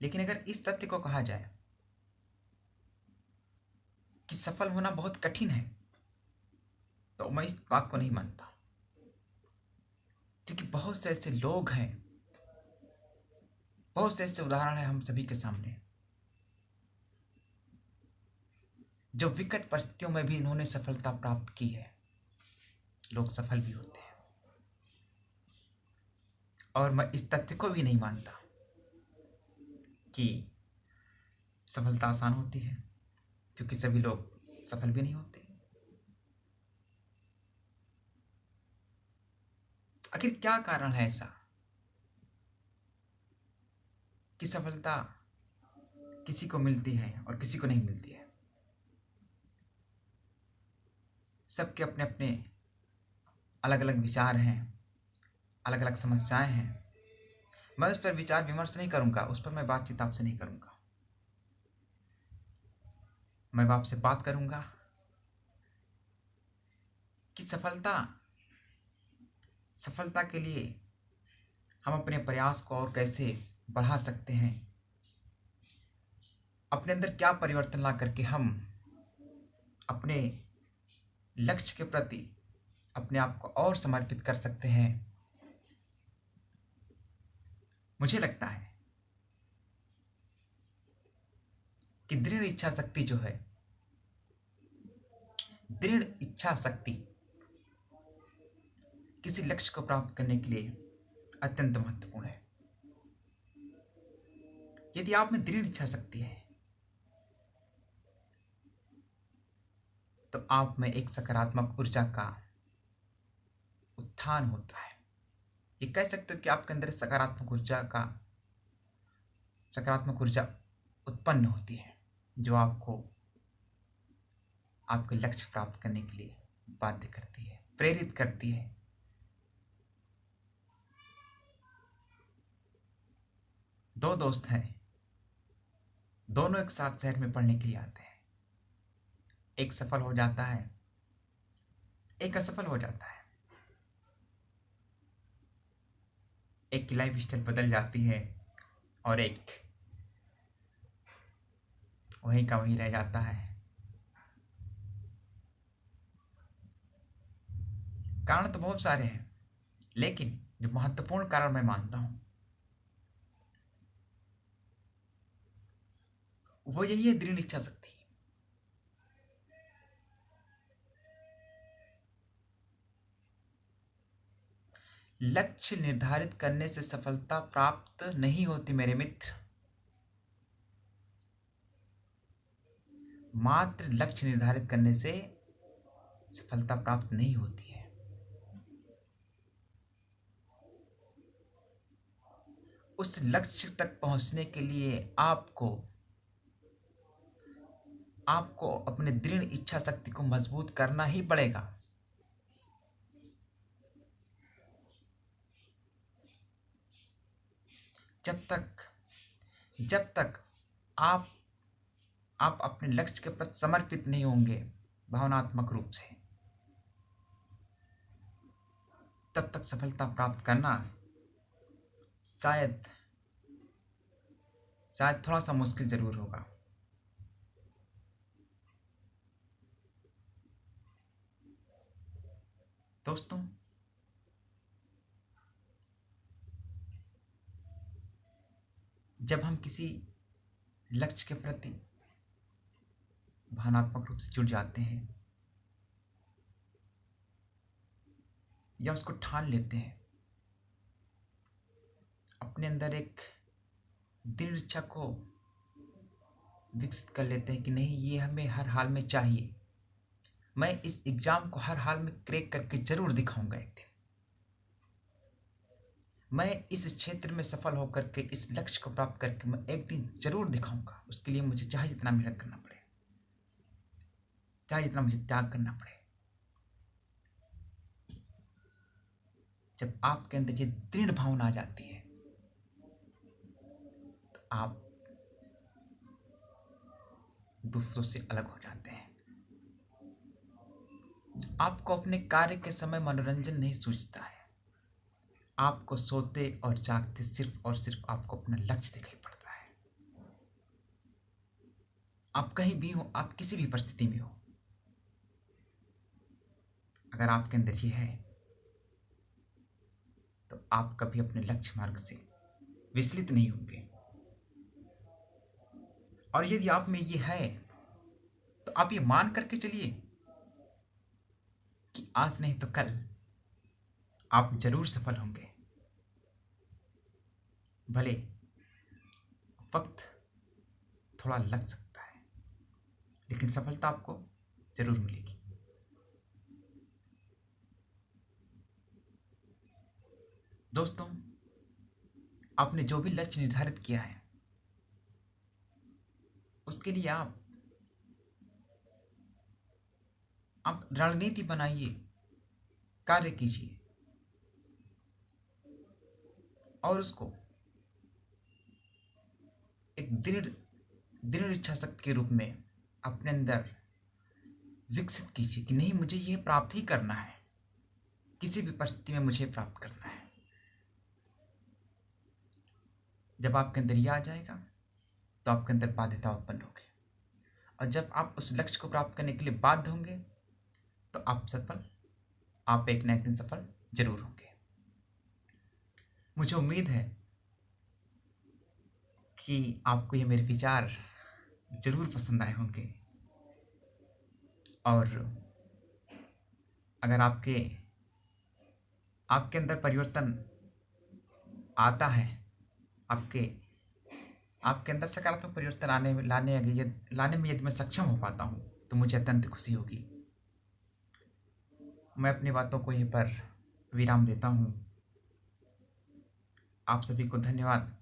लेकिन अगर इस तथ्य को कहा जाए कि सफल होना बहुत कठिन है, तो मैं इस बात को नहीं मानता, क्योंकि बहुत से ऐसे लोग हैं, बहुत से ऐसे उदाहरण हैं हम सभी के सामने, जो विकट परिस्थितियों में भी इन्होंने सफलता प्राप्त की है। लोग सफल भी होते हैं, और मैं इस तथ्य को भी नहीं मानता कि सफलता आसान होती है, क्योंकि सभी लोग सफल भी नहीं होते। आखिर क्या कारण है ऐसा कि सफलता किसी को मिलती है और किसी को नहीं मिलती है? सबके अपने अपने अलग अलग विचार हैं, अलग अलग समस्याएं हैं। मैं उस पर विचार विमर्श नहीं करूंगा, उस पर मैं बातचीत आपसे नहीं करूंगा। मैं आपसे बात करूंगा कि सफलता के लिए हम अपने प्रयास को और कैसे बढ़ा सकते हैं, अपने अंदर क्या परिवर्तन ला करके हम अपने लक्ष्य के प्रति अपने आप को और समर्पित कर सकते हैं। मुझे लगता है कि दृढ़ इच्छा शक्ति जो है, दृढ़ इच्छा शक्ति किसी लक्ष्य को प्राप्त करने के लिए अत्यंत महत्वपूर्ण है। यदि आप में दृढ़ इच्छा शक्ति है, तो आप में एक सकारात्मक ऊर्जा का उत्थान होता है। ये कह सकते हो कि आपके अंदर सकारात्मक ऊर्जा उत्पन्न होती है, जो आपको आपके लक्ष्य प्राप्त करने के लिए बाध्य करती है, प्रेरित करती है। दो दोस्त हैं, दोनों एक साथ शहर में पढ़ने के लिए आते हैं। एक सफल हो जाता है, एक असफल हो जाता है। एक की लाइफ स्टाइल बदल जाती है और एक वहीं का वहीं रह जाता है। कारण तो बहुत सारे हैं, लेकिन जो महत्वपूर्ण कारण मैं मानता हूं वो यही है, दृढ़ इच्छा शक्ति। लक्ष्य निर्धारित करने से सफलता प्राप्त नहीं होती मेरे मित्र। मात्र लक्ष्य निर्धारित करने से सफलता प्राप्त नहीं होती है। उस लक्ष्य तक पहुंचने के लिए आपको अपने दृढ़ इच्छा शक्ति को मजबूत करना ही पड़ेगा। जब तक आप अपने लक्ष्य के प्रति समर्पित नहीं होंगे भावनात्मक रूप से, तब तक सफलता प्राप्त करना शायद थोड़ा सा मुश्किल जरूर होगा। दोस्तों, जब हम किसी लक्ष्य के प्रति भावनात्मक रूप से जुड़ जाते हैं या उसको ठान लेते हैं, अपने अंदर एक दृढ़ इच्छा को विकसित कर लेते हैं कि नहीं, ये हमें हर हाल में चाहिए, मैं इस एग्जाम को हर हाल में क्रैक करके जरूर दिखाऊंगा एक दिन, मैं इस क्षेत्र में सफल होकर के इस लक्ष्य को प्राप्त करके मैं एक दिन जरूर दिखाऊंगा। उसके लिए मुझे चाहे जितना मेहनत करना पड़े, चाहे जितना मुझे त्याग करना पड़े। जब आपके अंदर ये दृढ़ भावना आ जाती है, तो आप दूसरों से अलग हो जाते हैं। आपको अपने कार्य के समय मनोरंजन नहीं सूझता है। आपको सोते और जागते सिर्फ और सिर्फ आपको अपना लक्ष्य दिखाई पड़ता है। आप कहीं भी हो, आप किसी भी परिस्थिति में हो, अगर आपके अंदर ये है तो आप कभी अपने लक्ष्य मार्ग से विचलित नहीं होंगे। और यदि आप में ये है तो आप ये मान करके चलिए कि आज नहीं तो कल आप जरूर सफल होंगे। भले वक्त थोड़ा लग सकता है, लेकिन सफलता आपको जरूर मिलेगी। दोस्तों, आपने जो भी लक्ष्य निर्धारित किया है उसके लिए आप रणनीति बनाइए, कार्य कीजिए और उसको एक दृढ़ दृढ़ इच्छा शक्ति के रूप में अपने अंदर विकसित कीजिए कि नहीं, मुझे यह प्राप्त ही करना है, किसी भी परिस्थिति में मुझे प्राप्त करना है। जब आपके अंदर यह आ जाएगा तो आपके अंदर बाध्यता उत्पन्न होगी, और जब आप उस लक्ष्य को प्राप्त करने के लिए बाध्य होंगे तो आप एक न एक दिन सफल जरूर होंगे। मुझे उम्मीद है कि आपको ये मेरे विचार जरूर पसंद आए होंगे, और अगर आपके अंदर परिवर्तन आता है, आपके अंदर सकारात्मक परिवर्तन लाने में यदि मैं सक्षम हो पाता हूँ तो मुझे अत्यंत खुशी होगी। मैं अपनी बातों को यहीं पर विराम देता हूँ। आप सभी को धन्यवाद।